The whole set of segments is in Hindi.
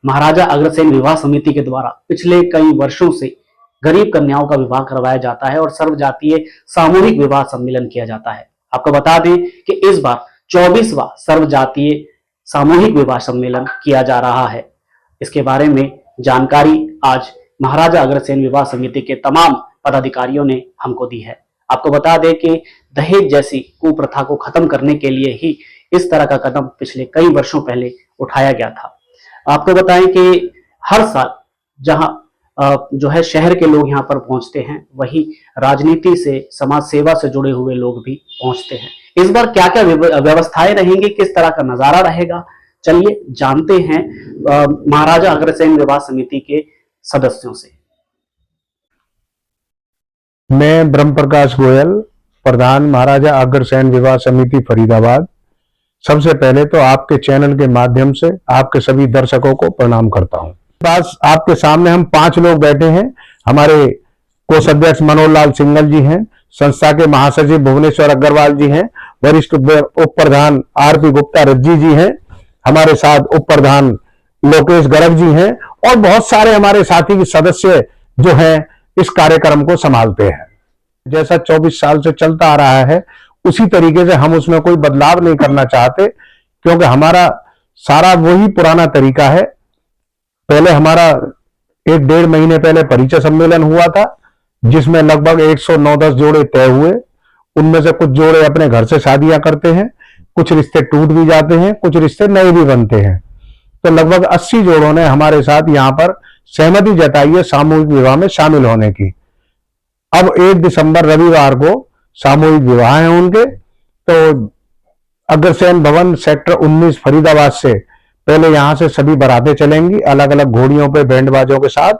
महाराजा अग्रसेन विवाह समिति के द्वारा पिछले कई वर्षों से गरीब कन्याओं का विवाह करवाया जाता है और सर्व जातीय सामूहिक विवाह सम्मेलन किया जाता है। आपको बता दें कि इस बार 24वां सर्व जातीय सामूहिक विवाह सम्मेलन किया जा रहा है। इसके बारे में जानकारी आज महाराजा अग्रसेन विवाह समिति के तमाम पदाधिकारियों ने हमको दी है। आपको बता दें कि दहेज जैसी कुप्रथा को खत्म करने के लिए ही इस तरह का कदम पिछले कई वर्षों पहले उठाया गया था। आपको बताएं कि हर साल जहां जो है शहर के लोग यहाँ पर पहुंचते हैं, वही राजनीति से, समाज सेवा से जुड़े हुए लोग भी पहुंचते हैं। इस बार क्या क्या व्यवस्थाएं रहेंगी, किस तरह का नजारा रहेगा, चलिए जानते हैं महाराजा अग्रसेन विवाह समिति के सदस्यों से। मैं ब्रह्म प्रकाश गोयल, प्रधान महाराजा अग्रसेन विवाह समिति फरीदाबाद। सबसे पहले तो आपके चैनल के माध्यम से आपके सभी दर्शकों को प्रणाम करता हूं। बस आपके सामने हम 5 लोग बैठे हैं। हमारे कोषाध्यक्ष मनोहर लाल सिंघल जी हैं, संस्था के महासचिव भुवनेश्वर अग्रवाल जी हैं, वरिष्ठ उप प्रधान आरपी गुप्ता रज्जी जी हैं, हमारे साथ उप प्रधान लोकेश गर्ग जी हैं और बहुत सारे हमारे साथी के सदस्य जो हैं इस कार्यक्रम को संभालते हैं। जैसा 24 साल से चलता आ रहा है उसी तरीके से हम उसमें कोई बदलाव नहीं करना चाहते, क्योंकि हमारा सारा वही पुराना तरीका है। पहले हमारा 1-1.5 महीने पहले परिचय सम्मेलन हुआ था, जिसमें लगभग 109-10 जोड़े तय हुए। उनमें से कुछ जोड़े अपने घर से शादियां करते हैं, कुछ रिश्ते टूट भी जाते हैं, कुछ रिश्ते नए भी बनते हैं। तो लगभग 80 जोड़ों ने हमारे साथ यहाँ पर सहमति जताई है सामूहिक विवाह में शामिल होने की। अब 1 दिसंबर रविवार को सामूहिक विवाह है उनके। तो अग्रसेन भवन सेक्टर 19 फरीदाबाद से पहले यहां से सभी बारातें चलेंगी अलग अलग घोड़ियों पे बैंड बाजों के साथ,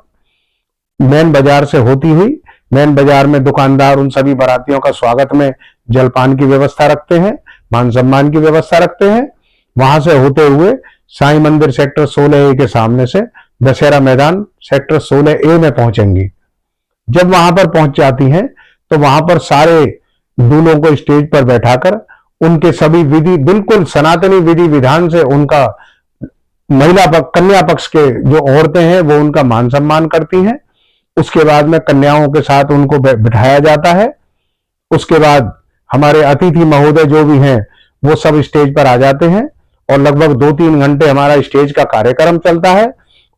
मेन बाजार से होती हुई। मेन बाजार में दुकानदार उन सभी बारातियों का स्वागत में जलपान की व्यवस्था रखते हैं, मान सम्मान की व्यवस्था रखते हैं। वहां से होते हुए साईं मंदिर सेक्टर 16A के सामने से दशहरा मैदान सेक्टर 16A में पहुंचेंगी। जब वहां पर पहुंच जाती हैं तो वहां पर सारे दूल्हों को स्टेज पर बैठाकर उनके सभी विधि, बिल्कुल सनातनी विधि विधान से उनका महिला पक्ष, कन्या पक्ष के जो औरतें हैं वो उनका मान सम्मान करती हैं। उसके बाद में कन्याओं के साथ उनको बिठाया जाता है। उसके बाद हमारे अतिथि महोदय जो भी हैं वो सब स्टेज पर आ जाते हैं और लगभग 2-3 घंटे हमारा स्टेज का कार्यक्रम चलता है।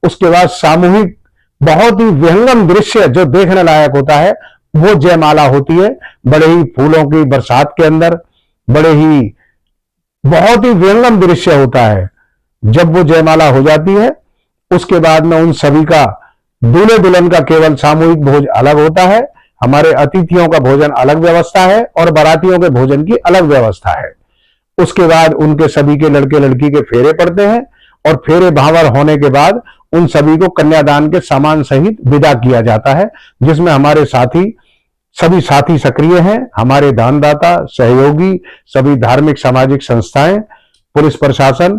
उसके बाद सामूहिक बहुत ही विहंगम दृश्य जो देखने लायक होता है वो जयमाला होती है। बड़े ही फूलों की बरसात के अंदर बड़े ही बहुत ही विहंगम दृश्य होता है। जब वो जयमाला हो जाती है उसके बाद में उन सभी का, दूल्हे दुल्हन का केवल सामूहिक भोज अलग होता है, हमारे अतिथियों का भोजन अलग व्यवस्था है और बारातियों के भोजन की अलग व्यवस्था है। उसके बाद उनके सभी के लड़के लड़की के फेरे पड़ते हैं और फेरे भावर होने के बाद उन सभी को कन्यादान के सामान सहित विदा किया जाता है, जिसमें हमारे सभी साथी सक्रिय हैं। हमारे दानदाता, सहयोगी, सभी धार्मिक सामाजिक संस्थाएं, पुलिस प्रशासन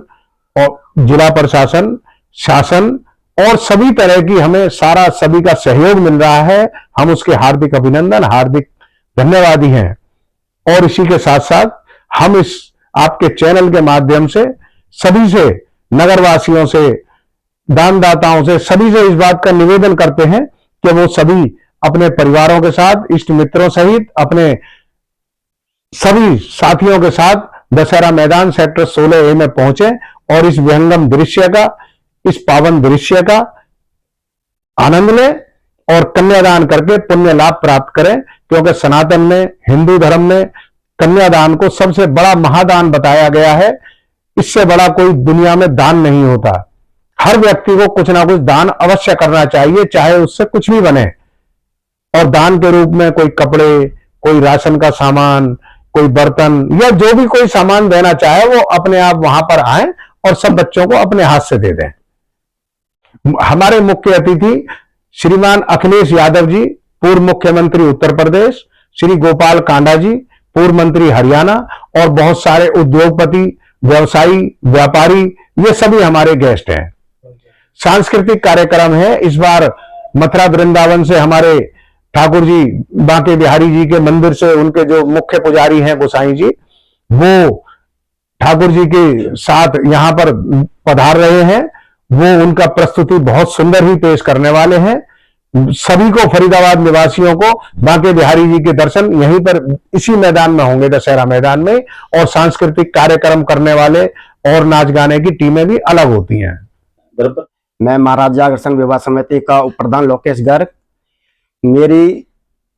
और जिला प्रशासन, शासन और सभी तरह की हमें सभी का सहयोग मिल रहा है। हम उसके हार्दिक अभिनंदन, हार्दिक धन्यवादी हैं। और इसी के साथ साथ हम इस आपके चैनल के माध्यम से सभी से, नगरवासियों से, दानदाताओं से, सभी से इस बात का निवेदन करते हैं कि वो सभी अपने परिवारों के साथ, इष्ट मित्रों सहित अपने सभी साथियों के साथ दशहरा मैदान सेक्टर 16A में पहुंचे और इस विहंगम दृश्य का, इस पावन दृश्य का आनंद लें और कन्यादान करके पुण्य लाभ प्राप्त करें। क्योंकि सनातन में, हिंदू धर्म में कन्यादान को सबसे बड़ा महादान बताया गया है। इससे बड़ा कोई दुनिया में दान नहीं होता। हर व्यक्ति को कुछ ना कुछ दान अवश्य करना चाहिए, चाहे उससे कुछ भी बने। और दान के रूप में कोई कपड़े, कोई राशन का सामान, कोई बर्तन या जो भी कोई सामान देना चाहे वो अपने आप वहां पर आए और सब बच्चों को अपने हाथ से दे दें। हमारे मुख्य अतिथि श्रीमान अखिलेश यादव जी, पूर्व मुख्यमंत्री उत्तर प्रदेश, श्री गोपाल कांडा जी, पूर्व मंत्री हरियाणा और बहुत सारे उद्योगपति, व्यवसायी, व्यापारी, ये सभी हमारे गेस्ट हैं। सांस्कृतिक कार्यक्रम है इस बार। मथुरा वृंदावन से हमारे ठाकुर जी, बांके बिहारी जी के मंदिर से उनके जो मुख्य पुजारी हैं गोसाई जी, वो ठाकुर जी के साथ यहाँ पर पधार रहे हैं। वो उनका प्रस्तुति बहुत सुंदर ही पेश करने वाले हैं। सभी को, फरीदाबाद निवासियों को, बांके बिहारी जी के दर्शन यहीं पर इसी मैदान में होंगे, दशहरा मैदान में। और सांस्कृतिक कार्यक्रम करने वाले और नाच गाने की टीमें भी अलग होती हैं। बराबर। मैं महाराजा अग्रसेन विवाह समिति का उप प्रधान लोकेश गर्ग। मेरी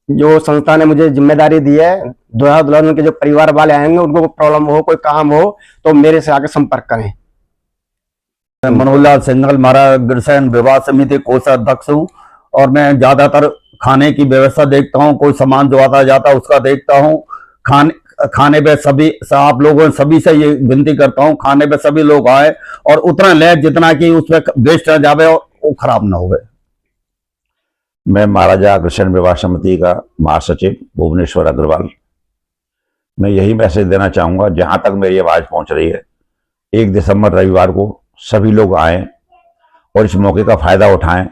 जो संस्था ने मुझे जिम्मेदारी दी है, दूल्हा दुल्हन के जो परिवार वाले आएंगे, उनको प्रॉब्लम हो, कोई काम हो, तो मेरे से आके संपर्क करें। मैं मनोहर लाल सिंघल, महाराजा अग्रसेन विवाह समिति कोषाध्यक्ष हूँ। और मैं ज्यादातर खाने की व्यवस्था देखता हूँ, कोई सामान जो आता जाता है उसका देखता हूँ। खाने पे सभी आप लोगों सभी से ये विनती करता हूँ, खाने पे सभी लोग आए और उतना ले जितना कि उसमें वेस्ट न जावे और वो खराब ना होवे। मैं महाराजा अग्रसेन विवाह समिति का महासचिव भुवनेश्वर अग्रवाल। मैं यही मैसेज देना चाहूँगा, जहाँ तक मेरी आवाज़ पहुँच रही है, 1 दिसंबर रविवार को सभी लोग आएँ और इस मौके का फायदा उठाएं।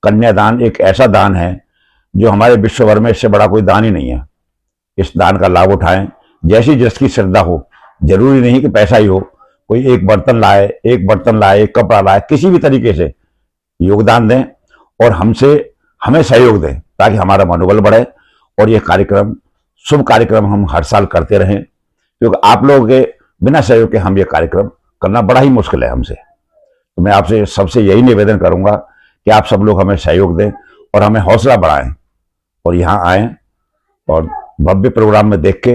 कन्यादान एक ऐसा दान है जो हमारे विश्व भर में, इससे बड़ा कोई दान ही नहीं है। इस दान का लाभ उठाएं, जैसी जिसकी श्रद्धा हो। जरूरी नहीं कि पैसा ही हो, कोई एक बर्तन लाए, एक कपड़ा लाए, किसी भी तरीके से योगदान दें और हमें सहयोग दें, ताकि हमारा मनोबल बढ़े और ये कार्यक्रम, शुभ कार्यक्रम हम हर साल करते रहें, क्योंकि आप लोगों के बिना सहयोग के हम ये कार्यक्रम करना बड़ा ही मुश्किल है हमसे। तो मैं आपसे सबसे यही निवेदन करूंगा कि आप सब लोग हमें सहयोग दें और हमें हौसला बढ़ाएं और यहाँ आएं और भव्य प्रोग्राम में देख के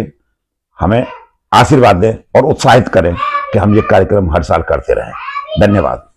हमें आशीर्वाद दें और उत्साहित करें कि हम ये कार्यक्रम हर साल करते रहें। धन्यवाद।